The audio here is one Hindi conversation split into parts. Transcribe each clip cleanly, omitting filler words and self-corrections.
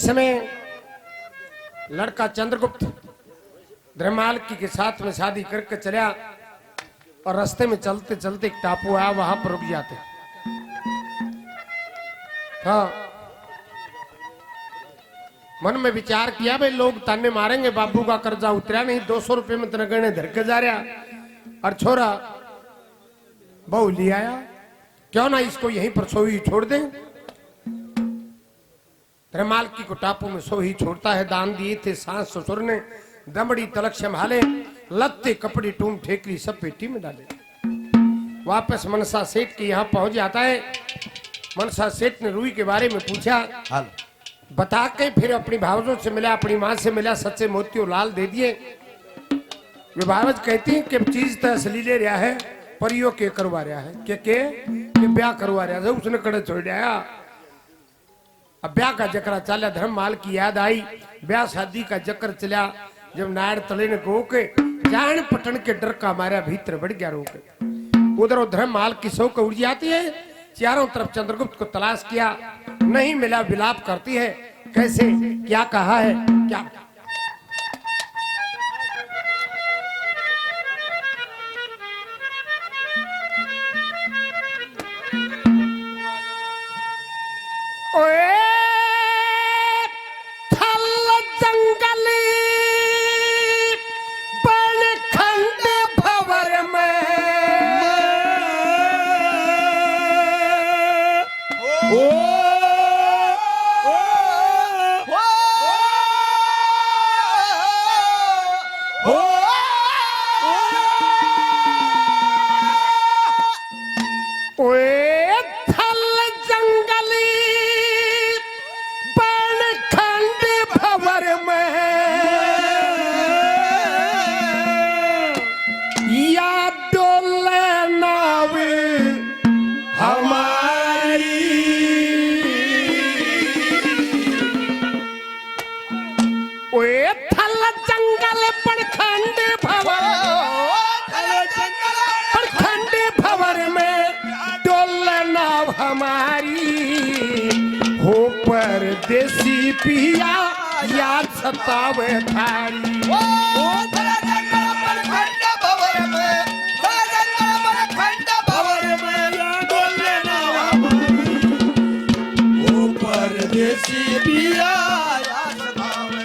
समय लड़का चंद्रगुप्त धर्माल के साथ में शादी करके चला और रास्ते में चलते चलते एक टापू आया, वहां पर रुक जाते। हाँ, मन में विचार किया भाई लोग ताने मारेंगे, बाबू का कर्जा उतरा नहीं, 200 रुपए में तेरे गहने धर के जा रहा, और छोरा बहू ले आया, क्यों ना इसको यहीं पर सोई छोड़ दें। धर्माल की को टापू में सोही छोड़ता है। दान दिए थे सास ससुर ने, दमड़ी तलक संभाले, लत्ते कपड़े टूम ठेकरी सब पेटी में डाले। वापस मनसा सेठ के यहाँ पहुंच जाता है। मनसा सेठ ने रूई के बारे में पूछा, बता के फिर अपनी भावजों से मिला, अपनी माँ से मिला, सच्चे मोतियों लाल दे दिए। वे भावज कहती है कि चीज तो असली ले रहा है, परियों के करवा रहा है, के ब्याह करवा रहा है, उसने कड़े छोड़ दिया। अब ब्याह का जकरा चला, धर्ममाल की याद आई, ब्याह शादी का जकर चला। जब नायर तले ने गो के जान पटन के डर का मारा भीतर बढ़ गया रोके। उधर धर्ममाल की सौ को उड़ जाती है। चारों तरफ चंद्रगुप्त को तलाश किया, नहीं मिला, विलाप करती है, कैसे क्या कहा है क्या। ओए परदेसी पिया याद सतावे थारी। परदेसी पिया याद सतावे,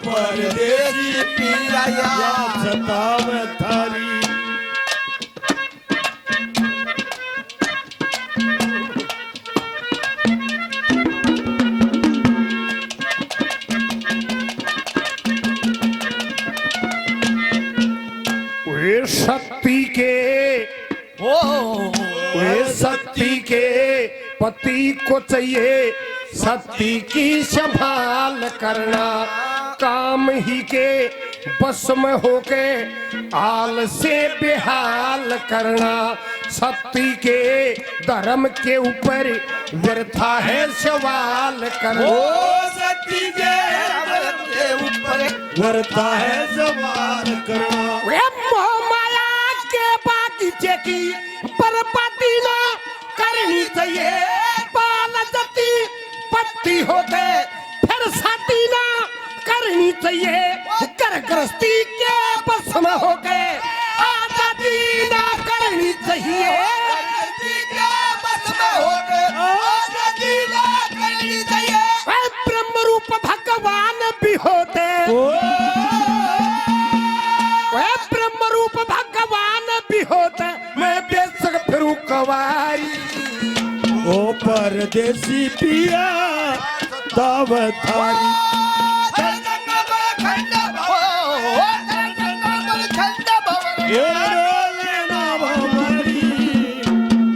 परदेसी पिया याद सतावे थारी। शक्ति के पति को चाहिए शक्ति की संभाल करना, काम ही के बस में होके आल से बेहाल करना। शक्ति के धर्म के ऊपर व्यर्था है सवाल करना, शक्ति के धर्म के ऊपर व्यर्था है सवाल करना। माया के बागीचे की बर्बादी ना करनी चाहिए, बाल जती पत्ती होते फिर शादी ना करनी चाहिए, घर गृहस्थी के बस में हो गए आजादी ना करनी चाहिए, ब्रह्म रूप भगवान भी होते, ब्रह्म रूप भगवान भी होते, मैं बेशक फिरूं कवारी। ओ परदेसी पिया तब थारी।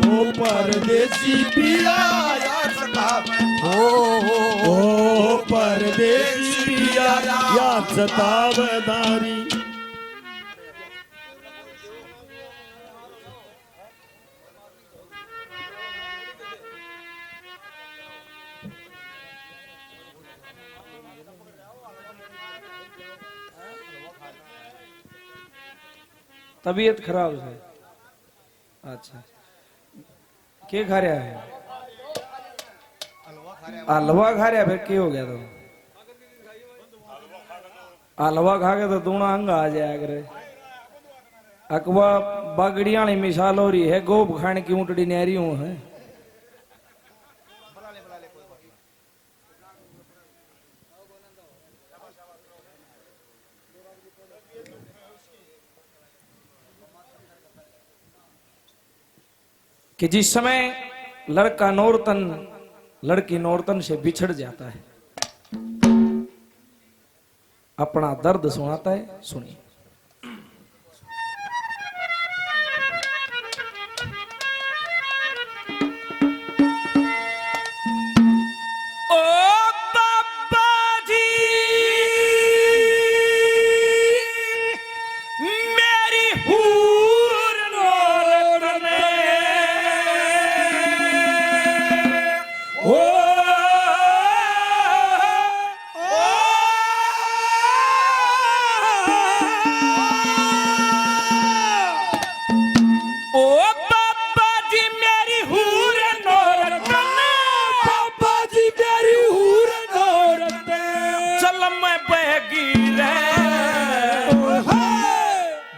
ओ परदेसी पिया याद सतावे, ओ परदेसी पिया याद सतावे थारी। तबीयत खराब है। अच्छा, के खा रहा है? हलवा खा रहा फिर क्या हो गया तो हलवा खा के तो दूना अंग आ जाया करे अकवा बागड़िया वाली मिसाल हो रही है गोब खाने की ऊँटड़ी नहरी हूं है कि जिस समय लड़का नौरतन लड़की नौरतन से बिछड़ जाता है अपना दर्द सुनाता है सुनिए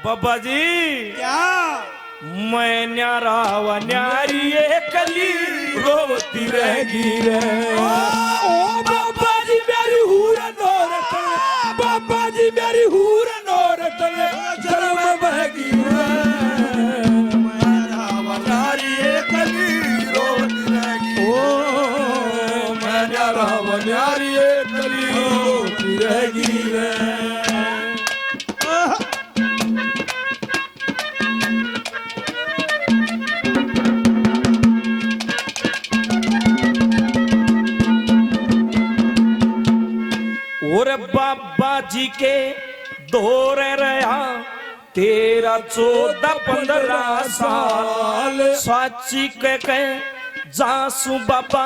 बाबा जी क्या मैं न्यारा व न्यारी कली रोती रहेगी रे ओ बाबा जी मेरी हूर नौरत बाबा जी मेरी हूर नौरत जन्म बहगी नारी कली रोती रहेगी ओ मैं नारी कली रोती रहेगी रे और बाबा जी के दौर रहा तेरा 14-15 साल साची के जासू बाबा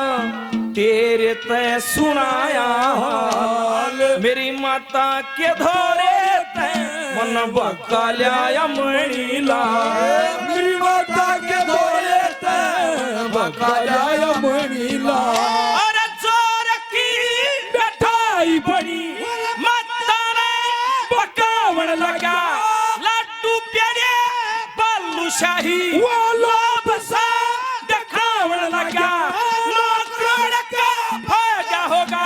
तेरे तय सुनाया हाल मेरी माता के धोरे तय मन बका लिया मणिला मेरी माता के धोरे तय बका लिया मणिला बड़ी माता ने बकावन लगा लड्डू प्यारे बालू शाही वो लोभ सा दिखावन लगा नौकरों का फायदा होगा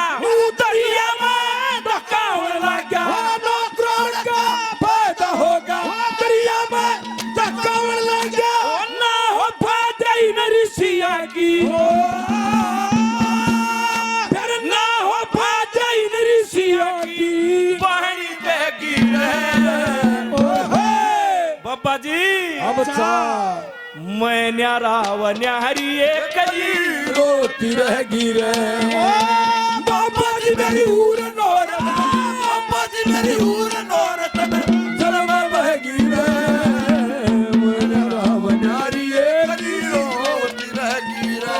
दरिया में धकावन लगा नौकरों का फायदा होगा दरिया में धकावन लगा ना हो फायदा ही नरिसिया की बाबा जी मैं न्यारा व न्यारी कली रोती रहेगी रे बाबा जी मेरी हूर नौरत बाबा जी मेरी हूर नौरत जन्म बहगी रे मैं राव न्यारी कली रोती रहेगी रे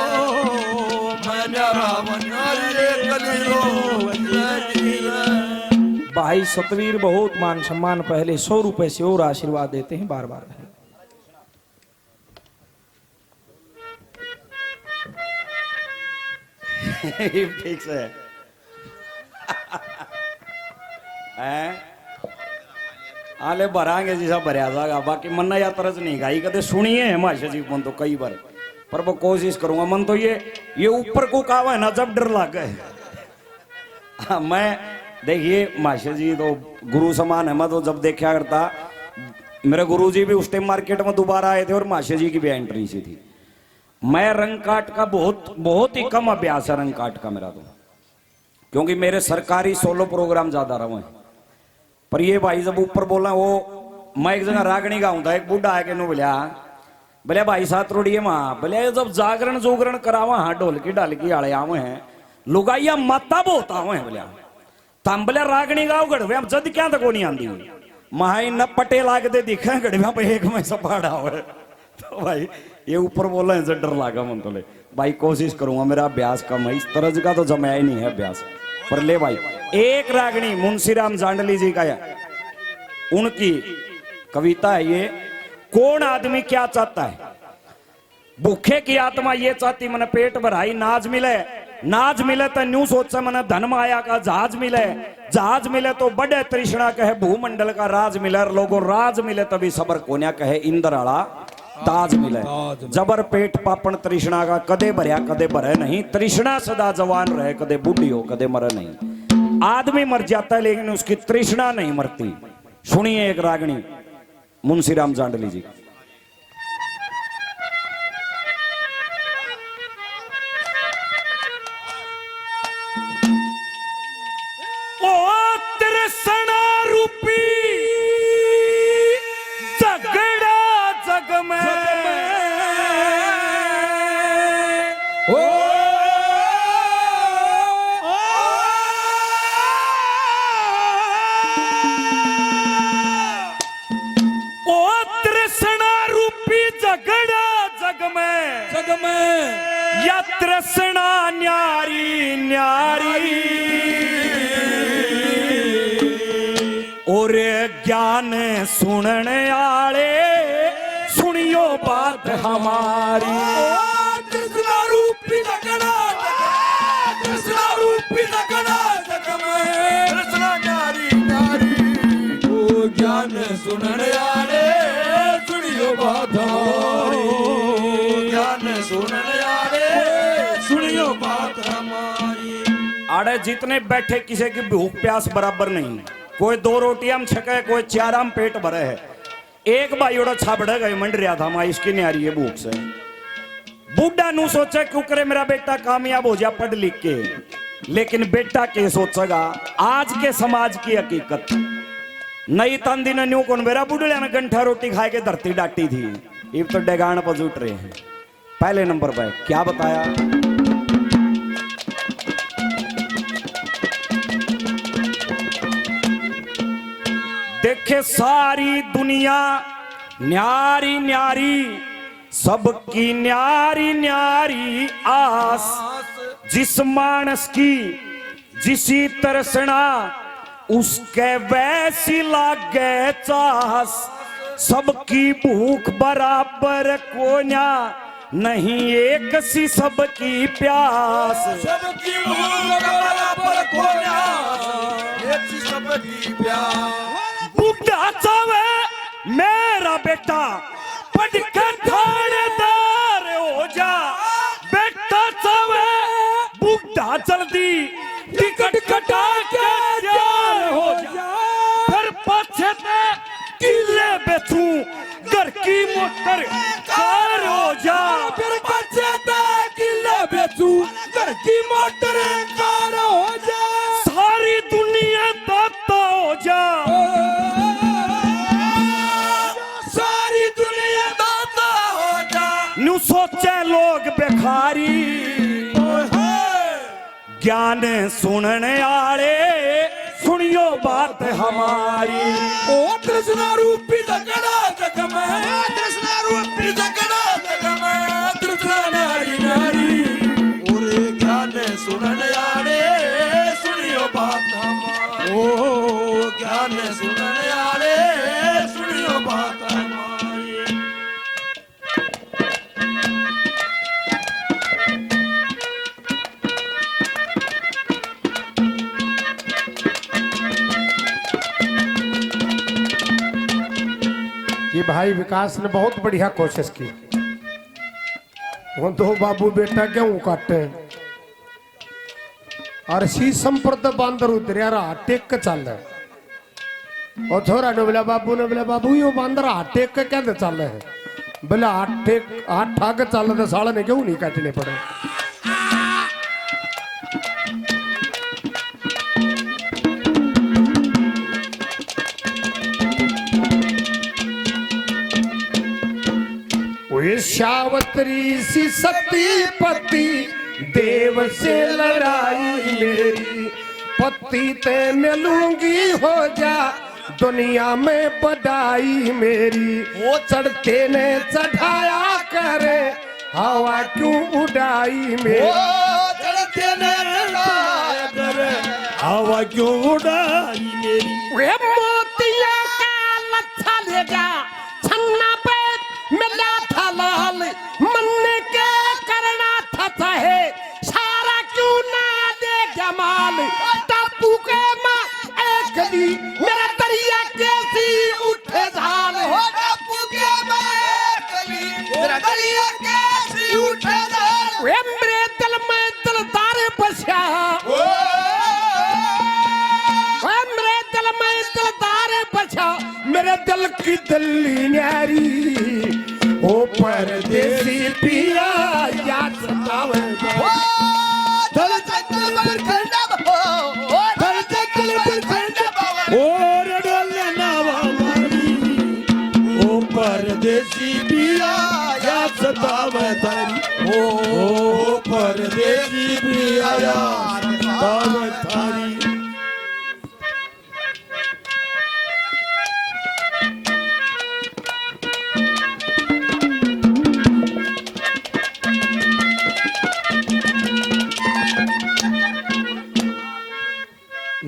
मैं राव न्यारी कली रोती रहेगी रे भाई सतवीर बहुत मान सम्मान पहले 100 रुपए से और आशीर्वाद देते हैं बार बार ठीक से आले भरांगे जी सब भरिया जाएगा बाकी मन या तरस नहीं गाई कदे सुनिए हिमाचल जी मन तो कई बार पर वो कोशिश करूंगा मन तो ये ऊपर को कहा है ना जब डर लग गए मैं देखिए मास्टर जी तो गुरु समान है मैं तो जब देखा करता मेरे गुरुजी भी उस टाइम मार्केट में दोबारा आए थे और मास्टर जी की भी एंट्री सी थी मैं रंग काट का बहुत ही कम अभ्यास है रंग काट का मेरा तो क्योंकि मेरे सरकारी सोलो प्रोग्राम ज्यादा रहे हैं पर ये भाई जब ऊपर बोला वो मैं एक जगह रागणी गाऊं था एक बुढ़ा आके नु बोलिया भाई साथ रोड़िए वहां बोले जब जागरण जोगरण करावा हाँ ढोलकी ढालकी आले आवे हैं लुगाइया माता बहुत आवे हैं बोलिया तम बोले रागणी गाओ गढ़वे अब जद क्या तक नहीं आंदी माई न पटे लागते दिखे गढ़वे पे एक में सपाड़ा हो तो भाई ये ऊपर बोला है डर लागा मन तो ले भाई कोशिश करूंगा मेरा अभ्यास कम है इस तरह का तो जमाया ही नहीं है अभ्यास पर ले भाई एक रागणी मुंशीराम जांडली जी का है उनकी कविता है ये कौन आदमी क्या चाहता है भूखे की आत्मा ये चाहती मैंने पेट भराई नाज मिले नाज मिले तो न्यू सोच मने धन माया का जहाज मिले तो बड़े तृष्णा कहे भूमंडल का राज मिले, लोगों राज मिले तभी सबर कोन्या कहे इंद्र आला ताज मिले। जबर पेट पापण तृष्णा का कदे भरया कदे भरे नहीं, तृष्णा सदा जवान रहे कदे बूढ़ी हो कदे मरे नहीं। आदमी मर जाता है लेकिन उसकी तृष्णा नहीं मरती। सुनिए एक रागनी मुंशीराम जांडली जी। तृष्णा रूपी झगड़ा जग में, ओ तृष्णा रूपी झगड़ा जग में या तृष्णा न्यारी न्यारी और ज्ञान सुनने आले सुनियो बात हमारी। कृष्णा रूपी झगड़ा, कृष्णा रूपी झगड़ा जग में, कृष्णा नारी नारी ओ ज्ञान सुनने आले सुनियो बात हमारी, ज्ञान सुनने आले सुनियो बात हमारी। आड़े जितने बैठे किसी की भूख प्यास बराबर नहीं, कोई 2 रोटियां में छके कोई 4 में पेट भरे है। एक भाई उड़ा छाबड़ा गए मंड रहा था माँ इसकी नहीं आ रही है भूख से। बुढ़ा नू सोचे क्यों करे मेरा बेटा कामयाब हो जा पढ़ लिख के, लेकिन बेटा के सोचेगा आज के समाज की हकीकत। नई तंदी ने न्यू कौन मेरा बुढ़िया ने गंठा रोटी खाए के धरती डाटी थी, अब तो डेगान पर जुट रहे हैं। पहले नंबर पर क्या बताया, देखे सारी दुनिया न्यारी न्यारी, सबकी न्यारी न्यारी आस, जिस मानस की जिसी तरसना उसके वैसी लागे चास। सबकी भूख बराबर कोन्या नहीं एक सी सबकी प्यास। सबकी भूख बराबर कोन्या एक सी सबकी प्यास। बुढ़ा चावे मेरा बेटा पढ़ के थानेदार हो जा, बेटा चावे बुढ़ा जल्दी टिकट कटा के तैयार हो जा, फिर पाछे ते किले बेचूं घर की मोटर कार हो जा, फिर पाछे ते किले बेचूं घर की मोटर कार हो जा, सारी दुनिया दाता हो जा, सारी दुनिया दाता हो जा। न्यू सोचे लोग बेखारी, ज्ञान सुनने आले सुनियो बात हमारी। ओ कृष्णा रूपी झगड़ा जग में, कृष्णा रूपी झगड़ा जग में, कृष्णा नारी नारी और ज्ञान सुनने आले सुनियो बात हमारी। ओ ज्ञान सुनने आले सुनियो बात हमारी। ये भाई विकास ने बहुत बढ़िया कोशिश की। वो 2 बाबू बेटा गेहूं काटे और शीशम पर तो बांदर उतरिया रहा टेक के चल रहे। और छोरा ने बोला बाबू यो बांदर हाथ टेक के क्या चल रहे हैं? बोला हाथ ठाक के चल रहे साले ने गेहूं नहीं काटने पड़े। शावत्री सी सती पति देव से लड़ाई मेरी, पति ते मिलूंगी हो जा दुनिया में बधाई मेरी। वो चढ़ते ने चढ़ाया करे हवा क्यों उड़ाई मेरी, चढ़ते ने चढ़ाया करे हवा क्यों उड़ाई मेरी। वे मोतिया का लच्छा ले जा छन्ना पे मिला था लाल, मन के करना था चाहे सारा क्यों श्यामाल टापू के माँ एक दी मेरा दरिया कैसी उठे झाल टापू के माँ एक दी मेरा दरिया कैसी उठे झाल वे मेरे दिल में दिलदार बसा मेरे दिल में दिलदार बचा मेरे दिल की दिल्ली न्यारी ओ परदेसी पिया याद सतावे धर जंगल पर खंडा हो धर जंगल पर खंडा और डोले नावा मारी ओ परदेसी पिया या सतावे थारी ओ परदेसी पिया या सतावे थारी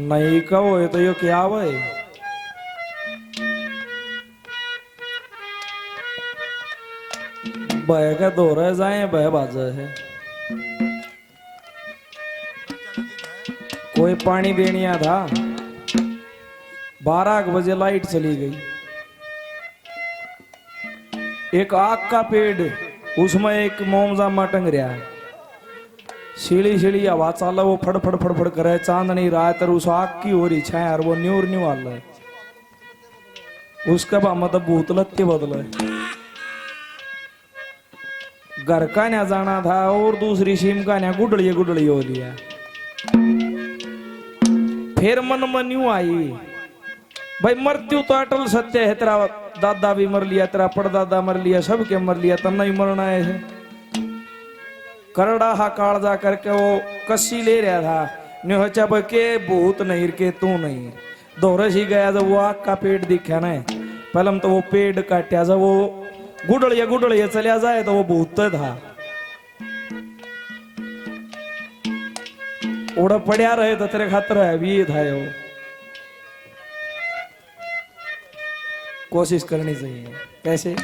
नहीं कहो ये तो यो क्या हुआ बह के दो रहे जाए बह बाजा है कोई पानी देनिया था 12 बजे लाइट चली गई एक आग का पेड़ उसमें एक मोमजामा टंग रहा है सीढ़ी सीढ़ी आवाज चाल वो फड़ फड़ फड़ फड़ करे चांदनी रात और उस आग की हो रही छाया और वो न्यूर न्यू वाला है उसका मतलब भूत लत्ते बदला है घर का न्या जाना था और दूसरी सीम का न्या गुडड़ी हो लिया फिर मन में न्यू आई भाई मृत्यु तो अटल सत्य है तेरा दादा भी मर लिया तेरा परदादा मर लिया सबके मर लिया तब नहीं मरना है करड़ा हा कालजा करके वो कस्सी ले रहा था न्योचा के भूत नहीं के तू नहीं दोरस ही गया जब वो आग का पेड़ दिखा ना पहले तो वो पेड़ काटा जब वो गुडड़िया चलिया जाए तो वो भूत था उड़ा पड़िया रहे तो तेरे खातर है भी ये था वो कोशिश करनी चाहिए कैसे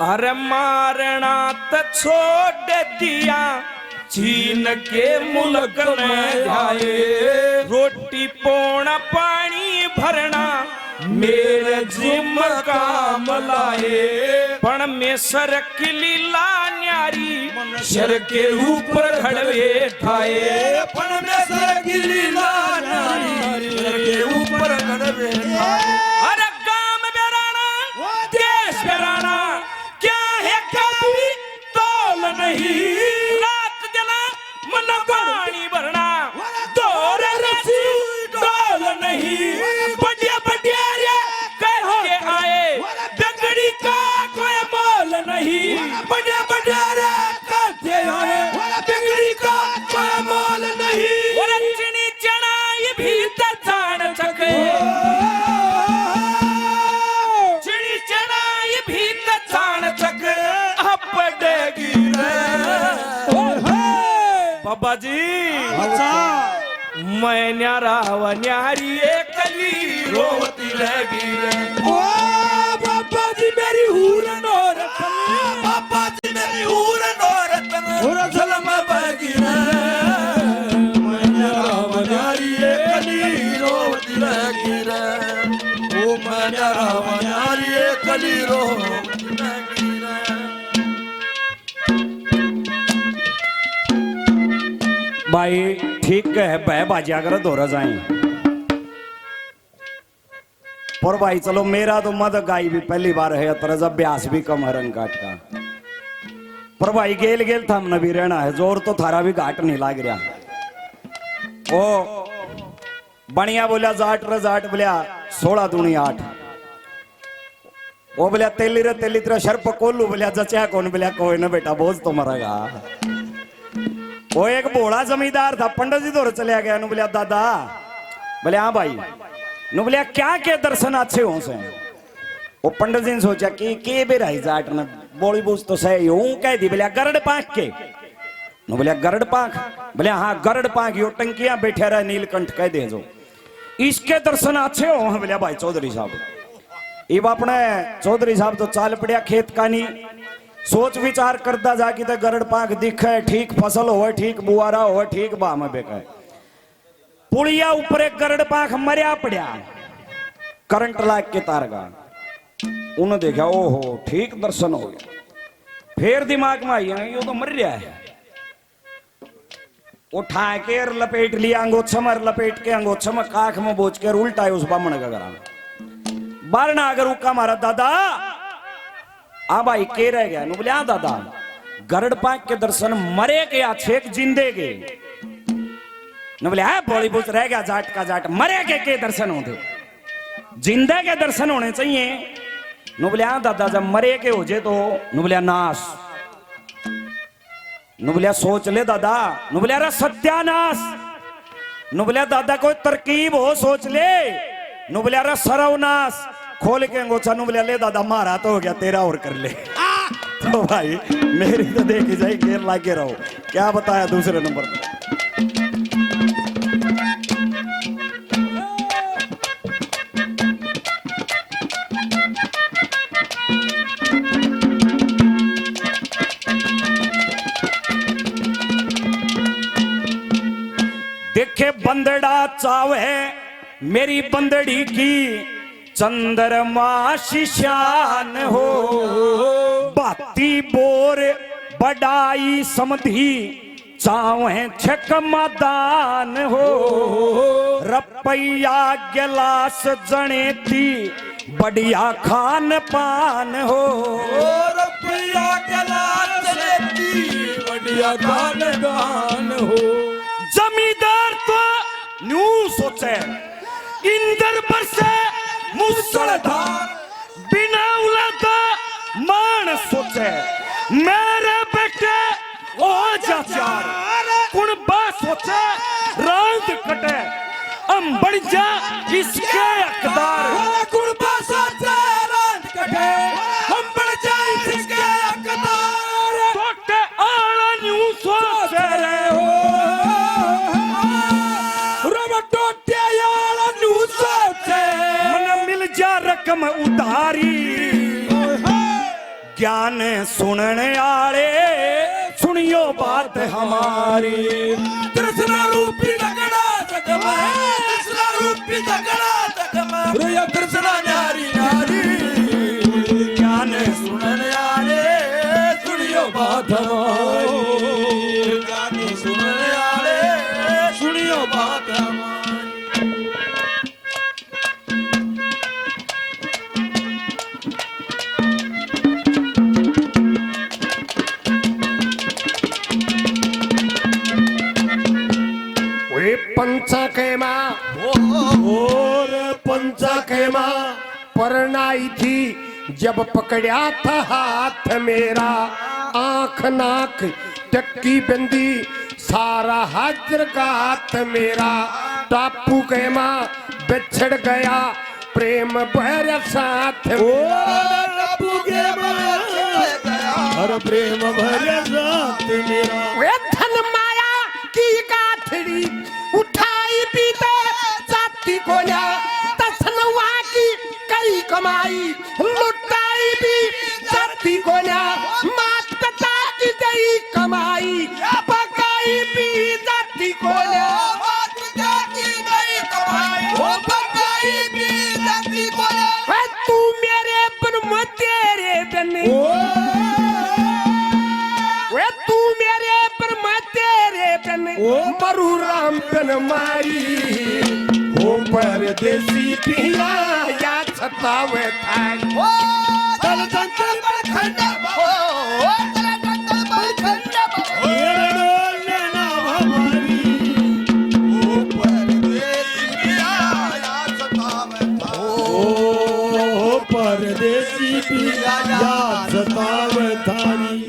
अरे मारना तो छोड़ दिया चीन के मुल्क में जाए रोटी पोना पानी भरना मेरे जिम काम लाए पण में सर की लीला न्यारी सर के ऊपर खड़वे ठाए पण में सर की लीला न्यारी सर के ऊपर खड़वे ठाए अरे गांव बेराना देश बेराना क्या है कभी तोल नहीं रात जला मन पानी भरना दौर रसी तोल नहीं बढ़िया बढ़िया रे कह के आए डंगड़ी का कोई मोल नहीं बढ़िया बढ़िया रे कहते आए डंगड़ी का कोई मोल नहीं और चनी चना ये भीतर जान सके चनी चना ये भीतर जान सके पड़ेगी बाबा जी मैं न्यारा व न्यारी कली रोती लगी रे ओ बाबा जी मेरी हूरन और बाबा जी मेरी हूरन और सलम बगी रे मैं राम न्यारी कली रोती लगी रे ओ मैं राम न्यारी कली रोती लगी रे भाई ठीक है बह बाजा कर दोरा जाए पर भाई चलो मेरा तो मद गाई भी पहली बार है तरह अभ्यास भी कम है रंग काट का पर भाई गेल गेल थमना भी रहना है जोर तो थारा भी घाट नहीं लाग रहा ओ बढ़िया बोलिया जाट रे जाट बोलिया 16 दूनी 8 वो बोलिया तेली रे तेली तेरा शर्प कोलू बोलिया जचा कौन बोलिया कोई ना बेटा बोझ तो मरेगा वो एक बूढ़ा जमींदार था पंडित जी दौर चलिया गया नु बोलिया दादा बोले हाँ भाई नु बोलिया क्या के दर्शन अच्छे हो से वो पंडित जी ने सोचा कि के बेराई जाट ने बोली बूझ तो सही हूं कह दी बोलिया गरड़ पांख के नो बोलिया गरड़ पांख बोलिया हाँ गरड़ पांख यो टंकियां बैठे रहे नीलकंठ कह दे जो इसके दर्शन अच्छे हो हाँ बोलिया भाई चौधरी साहब इब अपने चौधरी साहब तो चाल पड़िया खेत कानी सोच विचार करता जाके तो गरड़ पांख दिखे ठीक फसल हो ठीक बुआरा हो ठीक बा में बेका पुड़िया ऊपर एक गरड़ पांख मरिया पड़िया करंट लाग के तार गा उन्हें देखा ओहो ठीक दर्शन हो गया फिर दिमाग में आई ये तो मर रहा है उठा के लपेट लिया अंगोछम और लपेट के अंगोछम काख में बोझ के उल्टा है उस बामण का गरा बारना अगर उका मारा दादा आ भाई के रह गया नु बोले हाँ दादा गरड़ पांख के दर्शन मरे के या छेक जिंदे के न बोले हाँ बॉली बुझ रह गया जाट का जाट मरे के दर्शन होते जिंदे के दर्शन होने चाहिए नु बोले हाँ दादा जब मरे के हो जाए तो नु बोले नाश नु बोले सोच ले दादा नु बोले अरे सत्यानाश नु बोले दादा कोई तरकीब हो सोच ले नु बोले अरे सरवनाश खोल के अंगोछा नु बोले ले दादा मारा तो हो गया तेरा और कर ले तो भाई मेरी तो देखी जाए घेर लागे रहो क्या बताया दूसरे नंबर पर देखे बंदड़ा चावे मेरी बंदड़ी की चंद्रमा शिशान हो बाती बोर बड़ाई समधी चावे छक मदान हो रपैया गिलास जनेती बढ़िया खान पान हो रुपया गिलास जनेती बढ़िया खान पान हो जमींदार तो न्यू सोचे इंदर पर से मुसलधार बिना उलाता मान सोचे मेरे बेटे ओ जाचार कुण बा सोचे रांद कटे हम बढ़ जा इसके अकदार कुण बा सोचे रांद कटे हम बढ़ जा इसके अकदार टोटे आला न्यू सोचे रे हो रकम उतारी ज्ञान सुनने आले सुनियो बात हमारी कृष्ण रूपी तगड़ा तगमा कृष्ण रूपी तगड़ा तगमा रे कृष्ण नारी नारी ज्ञान सुनने आले सुनियो बात हमारी ज्ञान सुनने आले सुनियो बात हमारी पंचा खेमा और पंचा खेमा परनाई थी जब पकड़ा था हाथ मेरा आंख नाक टक्की बंदी सारा हाजर गात मेरा टापू खेमा बिछड़ गया प्रेम भर साथ हर प्रेम भरे साथ मेरा वे धन माया की गाठड़ी उठाई पीते जाती कोना तसनवा की कई कमाई लुटाई भी जाती कोना मात पिता की गई कमाई पकाई भी जाती कोना मात पिता की गई कमाई वो पकाई भी जाती कोना वे तू मेरे बन मत तेरे बन वे तू मेरे पर मत तेरे बन मरु राम बन मारी हो परदेसी पिया या छतावे थारी चल चंचल पर खंडा हो चल चंचल पर खंडा ये डोलने ना हमारी ओ परदेसी पिया या सतावे ओ परदेसी पिया या सतावे थारी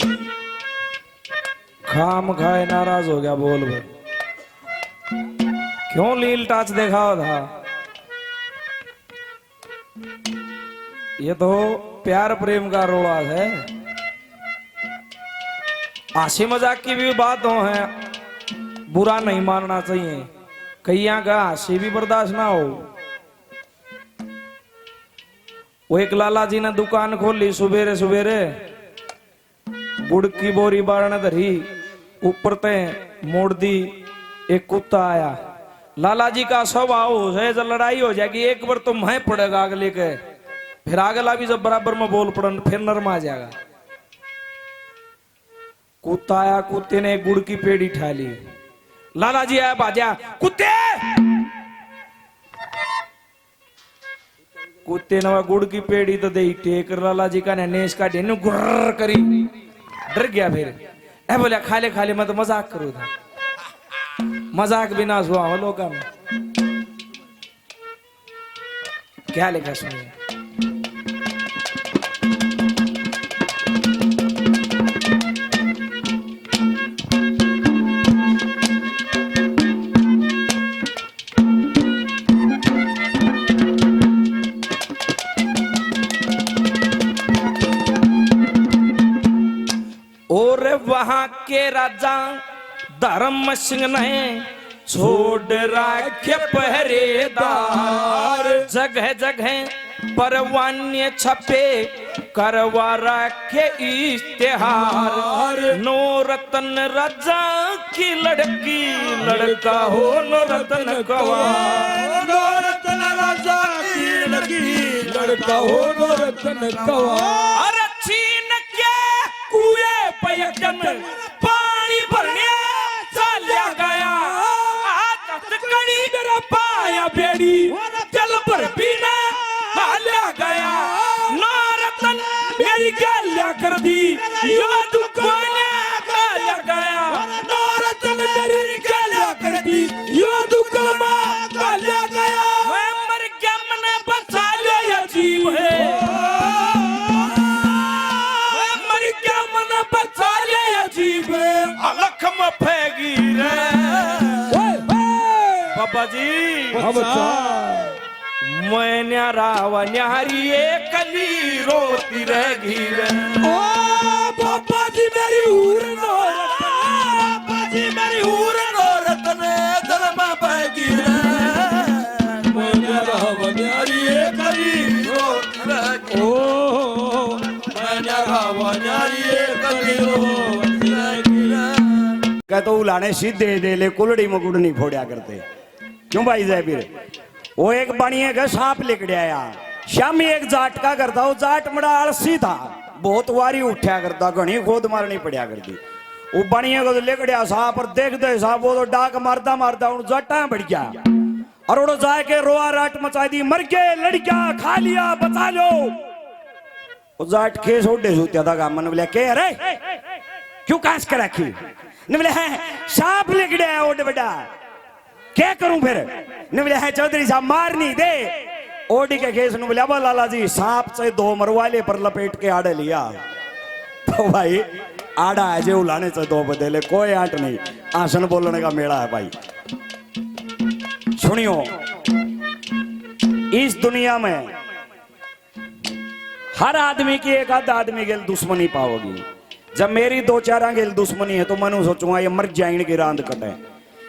खाम खाए नाराज हो गया बोल भाई क्यों लील टाच देखा था ये तो प्यार प्रेम का रोड़ा है हंसी मजाक की भी बात हो है, बुरा नहीं मानना चाहिए। कईया का हंसी भी बर्दाश्त ना हो। वो एक लाला जी ने दुकान खोली, सुबेरे सुबेरे गुड़ की बोरी बारने धरी, ऊपर ते मोड़ दी। एक कुत्ता आया, लाला जी का स्वभाव है जब लड़ाई हो जाएगी एक बार तो मैं पड़ेगा अगले के, फिर अगला भी जब बराबर में बोल पड़न फिर नरम आ जाएगा। कुत्ता आया, कुत्ते ने गुड़ की पेड़ी ठा ली। लाला जी आया, बाजा कुत्ते, कुत्ते ने गुड़ की पेड़ी तो दे टेक, लाला जी का नेश का डेनू गुर्र करी, डर गया। फिर ए बोला खाले खाले मैं तो मजाक करूँ था, मजाक भी ना हुआ हो लोगों में। क्या लिखा सुनिए। और वहां के राजा धर्म सिंह ने छोड़ राखे पहरेदार, जगह जगह परवाने छपे करवा राखे इश्तेहार। नो रतन राजा की लड़की, लड़का हो नो रतन कवा, नो रतन राजा की लड़की, लड़का हो नो रतन कवा। अरे छीन के कुएं पयटन पानी भरने चला गया, कड़ी मेरा पाया बेड़ी जल पर बिना हाल्या गया। नारतन मेरी गल्या कर दी, यो दुकाने गाल्या गया। नारतन मेरी गल्या कर दी, यो दुकाना गाल्या गया। मैं मर गया मैंने बचा लिया जीव है, मैं मर गया मैंने बचा लिया जीव है। अलख में फेंगी रे बाबा जी, मैं न्यारावा न्यारी कली रोती रहेगी रे। ओ बाबा जी मेरी हूर नो रतन, बाबा जी मेरी हूर नो रतन धर्मा पाएगी रे। मैं न्यारावा न्यारी कली रोती रहेगी, ओ मैं न्यारावा न्यारी कली रोती रहेगी रे। कह तो उलाने सीधे दे ले, कुलड़ी में गुड़ नहीं फोड़ा करते। क्यों भाई जयबीर? वो एक बनिए का सांप लिकड़िया यार, शामी एक जाट का करता, वो जाट बड़ा आलसी था, बहुत वारी उठा करता, घनी खोद मारनी पड़ा करती। वो बनिए को तो लिकड़िया सांप और देख दे सांप, वो तो डाक मारता मारता उन जाटा बढ़ गया और वो जाके रोआ राट मचा दी, मर गए लड़किया खा लिया बचा लो। वो जाट केस ओडे सूत्या था मन बोले के अरे क्यों कांस कर रखी, ने बोले है सांप लिकड़िया ओड बड़ा, क्या करूं फिर? ने बोले है चौधरी साहब मार नहीं दे। ओडी के केस ने बोले अब लाला जी सांप से 2 मरवाले पर लपेट के आड़े लिया, तो भाई आड़ा है जो उलाने से 2 बदले, कोई आंट नहीं, आसन बोलने का मेला है भाई। सुनियो, इस दुनिया में हर आदमी की एक आध आदमी के दुश्मनी पाओगी। जब मेरी 2-4 गेल दुश्मनी है तो मनु सोचूंगा ये मर जाए की रांद कटे,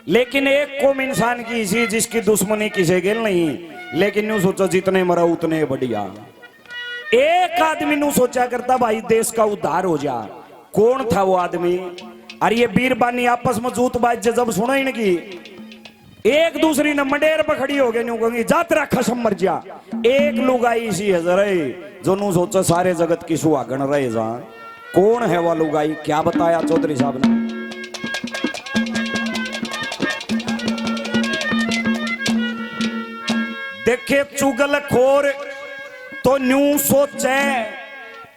लेकिन एक कौम इंसान की इसी जिसकी दुश्मनी किसी गेल नहीं, लेकिन न्यू सोचो जितने मरा उतने बढ़िया। एक आदमी न्यू सोचा करता भाई देश का उद्धार हो जा। कौन था वो आदमी? अरे ये बीरबानी आपस में जूतबाज जब सुना ही नहीं की एक दूसरी न मंडेर पर खड़ी हो गई, न्यू कहेंगी जात्रा खसम मर जा। एक लुगाई इसी है जरे जो न्यू सोचो सारे जगत की सुहागन रहे जा। कौन है वो लुगाई? क्या बताया चौधरी साहब ने? देखे चुगलखोर तो न्यू सोचे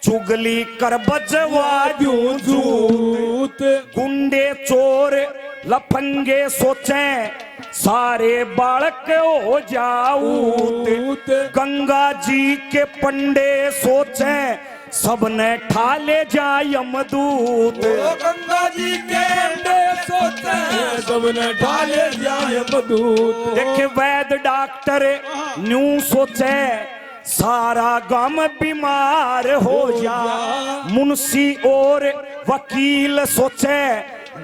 चुगली कर बजवा यूं जूत, गुंडे चोर लफंगे सोचे सारे बालक हो जाऊत। गंगा जी के पंडे सोचे सबने ठाले जा यमदूत। गंगा जी के पंडे सोचे सबने ठाले जा यमदूत। देखे वैद डॉक्टर न्यू सोचे सारा गम बीमार हो जा। मुंशी और वकील सोचे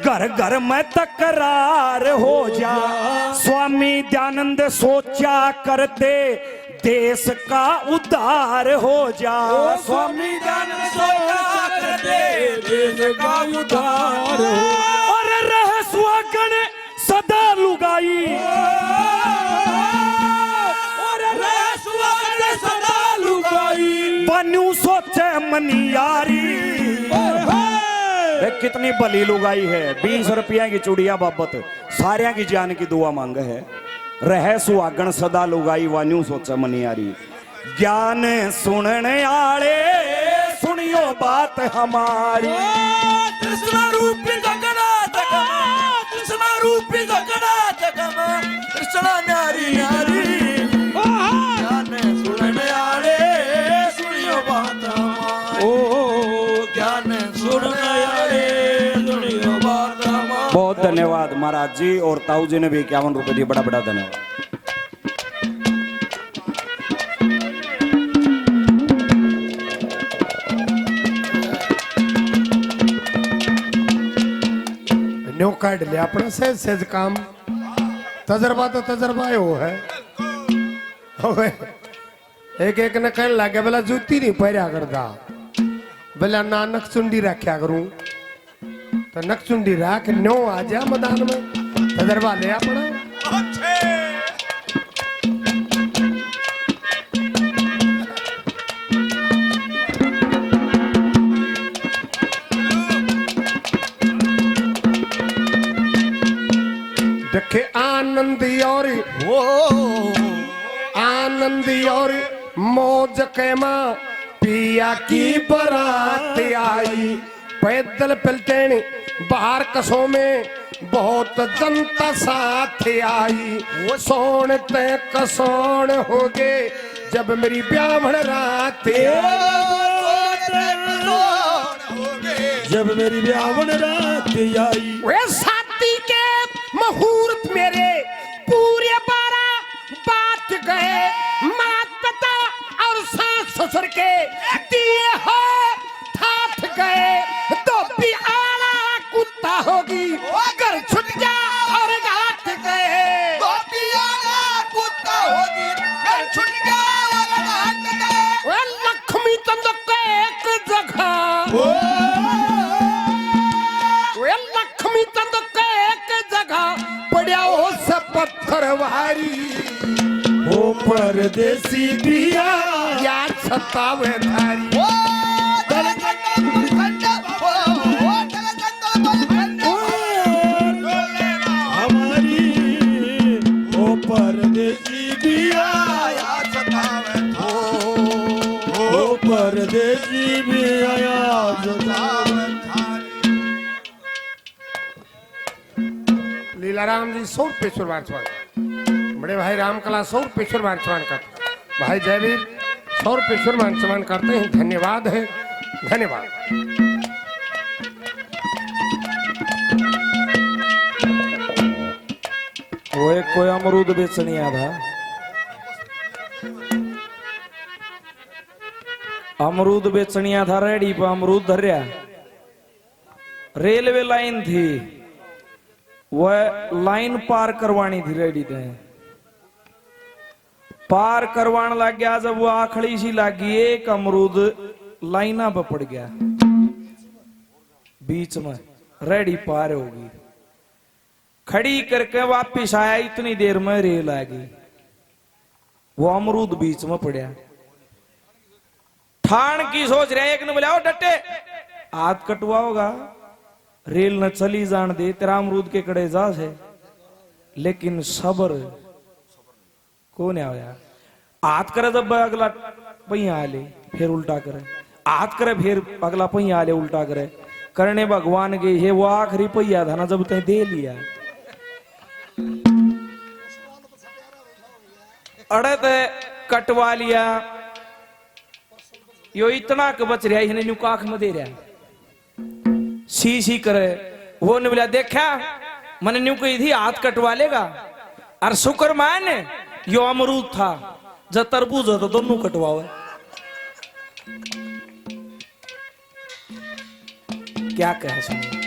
घर घर में तकरार हो जा। स्वामी दयानंद सोचा करते देश का उद्धार हो जा। स्वामी दयानंद सोचा करते देश का उद्धार हो। और रह सुहागन सदा लुगाई। और रह सुहागन सदा लुगाई। बनू सोचे मनियारी। कितनी भली लुगाई है। 20 रुपया की चूड़िया बाबत सारिया की जान की दुआ मांग है। रह सुहागन सदा लुगाई वान्यू सोचा मनियारी। ज्ञान सुनने आले सुनियो बात हमारी। कृष्ण रूपी जगना जगमा कृष्ण रूपी जगना जगमा कृष्ण नारी नारी। ज्ञान सुनने आले सुनियो बात हमारी। ओ ज्ञान सुनने आले सुनियो बात हमारी। बहुत धन्यवाद महाराज जी और ताऊ जी ने भी 51 रुपए दिए। बड़ा बड़ा धन्यवाद। न्यो काट ले अपना सहज सहज काम। तजर्बा तो तजर्बा वो है। હવે एक एक ने कहने लगे बोला जूती नहीं पहरा करता। बोला ना नक्सुंडी रखा करूं तो नक्सुंडी राख न्यो आ जा मैदान में। तजर्बा ले अपना। देखे आनंदी और आनंदी और मौज के माँ पिया की बारात आई। पैदल पलटे बाहर कसों में बहुत जनता साथ आई। वो सोन ते कसौन हो गए जब मेरी ब्याह्मण रात जब मेरी ब्याह्मण रात आई। वे शादी के मुहूर्त मेरे पूरे 12 बात गए। मात पिता और सास ससुर के दिए हो ठाठ गए। तो पियाला कुत्ता होगी घर छुट जा और घाट गए। तो पियाला कुत्ता होगी घर छुट जा और घाट गए। वे लक्ष्मी चंद के एक जगह वे लक्ष्मी चंद के एक जगह पड़ा हो सब पत्थर भारी। ओ परदेसी पिया यार सतावे थारी। हमारी ओ परदेसी पिया ओ परदेसी पिया लीलाराम जी 100 रुपये शुरुआत। बड़े भाई रामकला 100 रुपये शुरुआत करते। भाई जयवीर 100 रुपये शुरुआत करते हैं। धन्यवाद है धन्यवाद। वो एक कोई अमरूद बेचने आया था। अमरूद बेचने आया था रेडी पर अमरूद धर्या। रेलवे लाइन थी वह लाइन पार करवानी थी रेडी थे। पार करवाने लग गया। जब वो आखड़ी सी लगी एक अमरूद लाइना पर पड़ गया बीच में। रेडी पार होगी खड़ी करके वापिस आया। इतनी देर में रेल आ गई। वो अमरूद बीच में पड़ा। ठाण की सोच रहे एक ने बोला डटे हाथ कटवाओगा रेल न चली जान दे तेरा अमरूद के कड़े जा है। लेकिन सबर को नहीं आया। हाथ करे जब अगला पहिया आले फिर उल्टा करे। हाथ करे फिर अगला पहिया आले उल्टा करे। करने भगवान के ये वो आखिरी पहिया था ना जब तय दे लिया। अड़े ते कटवा लिया। यो इतना क बच रहा है न्यू काख में दे रहा। सी करे वो ने बोला देखा मैंने न्यू कही थी हाथ कटवा लेगा। और शुक्र मान यो अमरूद था जब तरबूज हो तो दोनों कटवावे। क्या कहे सुनिए।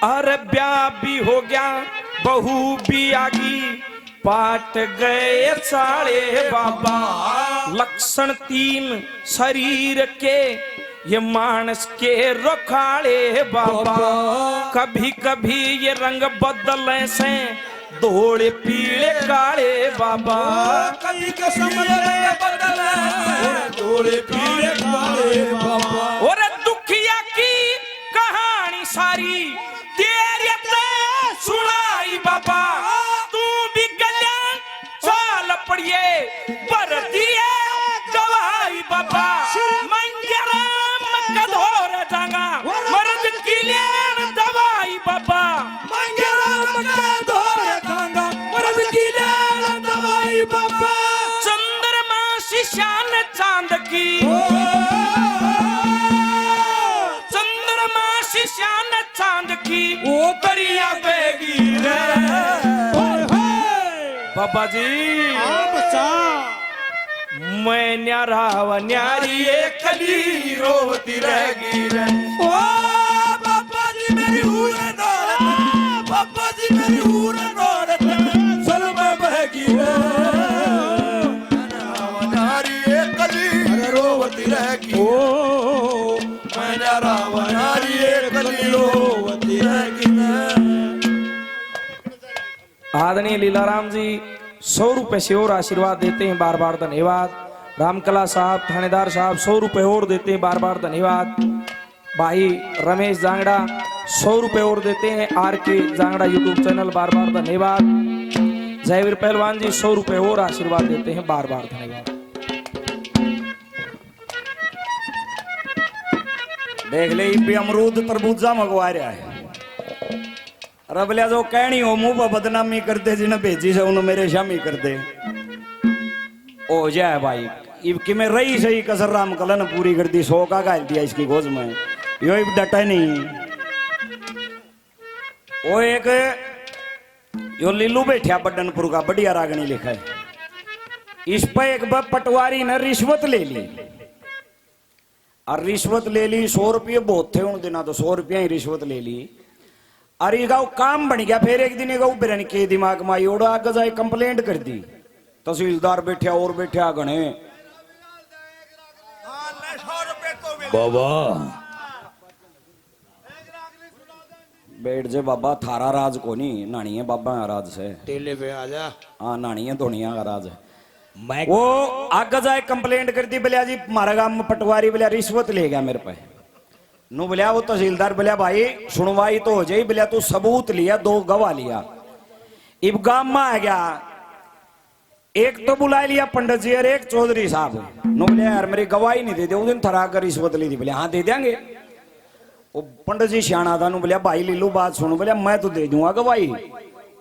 अरे ब्याह भी हो गया बहू भी आगी पाट गए साड़े बाबा। लक्षण 3 शरीर के ये मानस के रखाड़े बाबा। कभी कभी ये रंग बदले से धोले पीले काले बाबा। कभी कसम बदले थोड़े पीले काले बाबा। और दुखिया की कहानी सारी तेरे ते सुनाई बाबा। तू भी कल्याण चाल पड़िए पर दिए गवाई बाबा। मंगराम कधोर जागा मर्द की लेन दवाई बाबा। मंगराम का दौर खांगा मर्द की लेन दवाई बाबा। चंद्रमा शिशान चांद की चंद्रमा शिशान चांद की वो दरिया बेगी रे। बाबा जी बच्चा मैं न्यारा व न्यारी कली रोती रहेगी रे। ओ बाबा जी मेरी हूरे नौरत, बाबा जी मेरी हूरे नौरत सलमा बहगी रे। नारी कली रोवती रहेगी। ओ मैंने रावणारी कली रोवती रहेगी। आदरणीय लीलाराम जी 100 रुपए से और आशीर्वाद देते हैं, बार बार धन्यवाद। रामकला साहब थानेदार साहब 100 रुपए और देते हैं, बार बार धन्यवाद। भाई रमेश जांगड़ा 100 रुपए और देते हैं, आर के जांगड़ा यूट्यूब चैनल, बार बार धन्यवाद। जयवीर पहलवान जी 100 रुपए और आशीर्वाद देते हैं, बार बार धन्यवाद। देख ले भी अमरूद तरबूजा मंगवा रहा है। रबलिया जो कहनी हो मुंह पर बदनामी कर दे, जिन्हें भेजी से उन्हें मेरे शामी कर दे हो जाए भाई। इब कि मैं रही सही कसर राम कला ने पूरी कर दी। 100 का गाल दिया इसकी गोज में, यो इब डटा नहीं। वो एक यो लीलू बैठा बड्डनपुर का, बढ़िया रागनी लिखा है। इस पर एक बार पटवारी ने रिश्वत ले ली, और रिश्वत ले ली 100 रुपये बहुत थे उन दिना, तो 100 रुपया ही रिश्वत ले ली। अरे गाँव काम बन गया। फिर एक दिन गाँव बिरन के दिमाग में आई, ओड़ा आगे जाए कंप्लेंट कर दी। तहसीलदार बैठा और बैठा गणे बाबा बैठ जे बाबा, थारा राज को नहीं, नानी है बाबा राज से। टेले पे आ जा। हाँ नानी है धोनिया का राज है। मैं वो आगे जाए कंप्लेंट कर दी, बोलिया जी हमारा गांव में पटवारी बोलिया रिश्वत ले गया मेरे पे। नु बोलिया वो तहसीलदार बोलिया भाई सुनवाई तो हो जाए, बोलिया तू सबूत लिया, 2 गवाह लिया। इब गांव में आ गया, एक तो बुला लिया पंडित जी और एक चौधरी साहब। नु बोलिया यार मेरी गवाही नहीं दे दे, उस दिन थरा कर रिश्वत ली थी। बोले हाँ दे देंगे। वो पंडित जी सियाणा था, नु बोलिया भाई लीलू बात सुनो। बोलिया मैं तो दे दूंगा गवाही।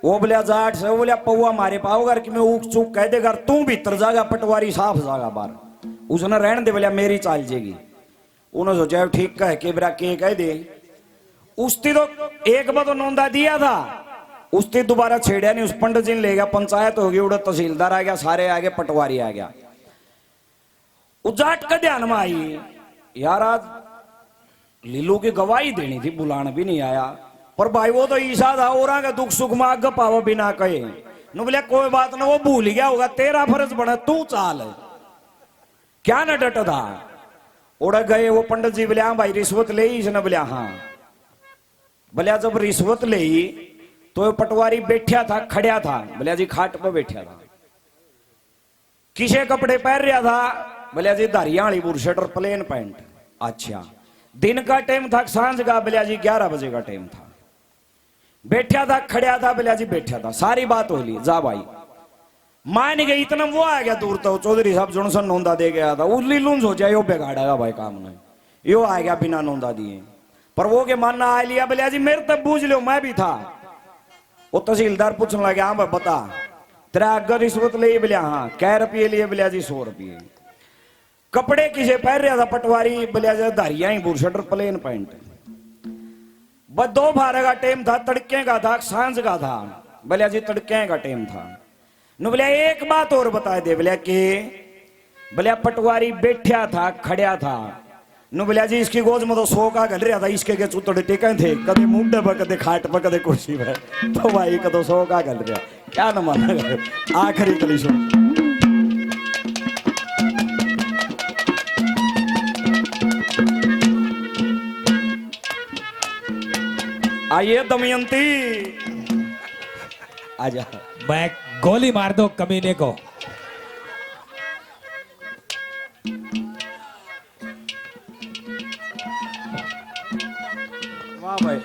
वो बोलिया जाट से, वो बोलिया पौआ मारे पाओगा कि मैं ऊक चूक कह देगा, तू भीतर जागा पटवारी साफ जागा बाहर। उसने रहने दे, बोलिया मेरी चाल जाएगी। उन्होंने सोचा ठीक कह के बरा के कह दे। उसती तो एक बार तो नौंदा दिया था, उसती दोबारा छेड़ा नहीं। उस पंडित जी ने ले गया, पंचायत होगी, उड़ा तहसीलदार आ गया, सारे आ गए, पटवारी आ गया। उजाट का ध्यान में आई यार आज लीलू की गवाही देनी थी, बुलाना भी नहीं आया। पर भाई वो तो ईसा था, और का दुख सुख में आग पावा बिना कहे। नु बोलिया कोई बात ना, वो भूल गया होगा, तेरा फर्ज बना, तू चाल क्या न डट था। उड़ गए वो पंडित जी। बोलिया भाई रिश्वत ले, इसने बोलिया हाँ। बोलिया जब रिश्वत ले तो पटवारी बैठा था, खड़ा था। बोलिया जी खाट पर बैठा था। किसे कपड़े पहन रहा था? बोलिया जी धारियां वाली बुरशर्ट और प्लेन पैंट। अच्छा दिन का टाइम था, सांझ का? बोलिया जी 11 बजे का टाइम था। बैठा था, खड़ा था? बोलिया जी बैठा था। सारी बात हो ली, जा भाई मान गई इतना वो आ गया दूर तो चौधरी साहब जोनसन नोंदा दे गया था उर्ली लूंज हो जाए यो बेगाड़ेगा भाई काम नहीं यो आ गया बिना नोंदा दिए पर वो के मानना आ लिया बोले जी मेरे तब बूझ लो मैं भी था वो तहसीलदार पूछने लगे हाँ भाई बता तेरा अगर रिश्वत ले बोले हाँ कै रुपये लिए बोले जी 100 रुपये कपड़े किसे पहन रहा था पटवारी बोले जी धारिया ही बुरशटर प्लेन पैंट बस 2 बारह का टाइम था तड़के का था सांझ का था बोले जी तड़के का टाइम था नु बोले एक बात और बता दे बोले कि बोले पटवारी बैठा था खड़ा था नु बोले जी इसकी गोद में तो 100 का घल रहा था इसके के चुतड़े टेके थे कदे मुंडे पर कदे खाट पर कदे कुर्सी पर तो भाई कदो 100 का घल रहा क्या न माना आखिरी कली सुन आइए दमयंती आजा मैं गोली मार दो कमीने को। वाह भाई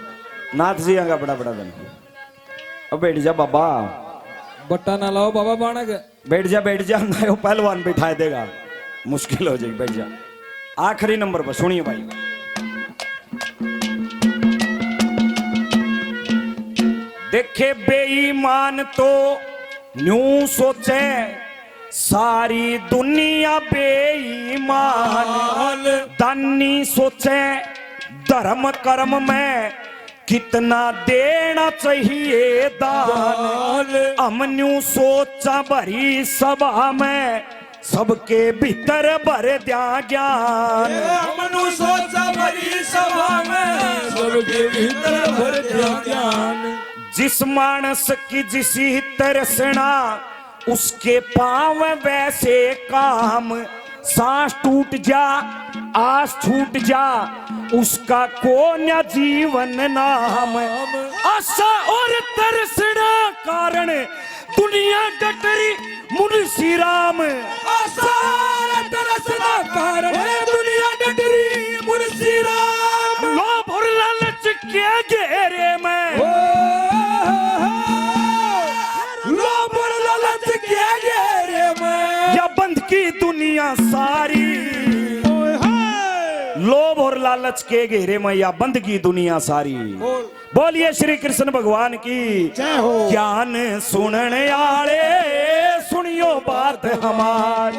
नाथ जी आगा बड़ा बड़ा बन अब बैठ जा बाबा बट्टा ना लाओ बाबा बाणक। बैठ जा ना वो पहलवान बिठा देगा मुश्किल हो जाएगी बैठ जा आखिरी नंबर पर सुनिए भाई देखे बेईमान तो न्यू सोचे सारी दुनिया बेईमान दानी सोचे धर्म कर्म में कितना देना चाहिए दान हम न्यू सोचा भरी सभा में सबके भीतर भर दिया ज्ञान मनु सोचा भरी सभा में सबके भीतर भर दिया ज्ञान जिस मानस की जिसी तरसना उसके पांव वैसे काम सांस टूट जा आस छूट जा उसका कौन जीवन नाम आशा और तरसना कारण दुनिया डटरी मुंशी राम आसार तरसना कारण दुनिया डटरी मुंशी राम लोभ और लालच के घेरे में लोभ और लालच के घेरे में या बंद की दुनिया सारी लोभ और लालच के घेरे में या बंद की दुनिया सारी बोलिए श्री कृष्ण भगवान की जय हो। ज्ञान सुनने आले सुनियो बात हमारी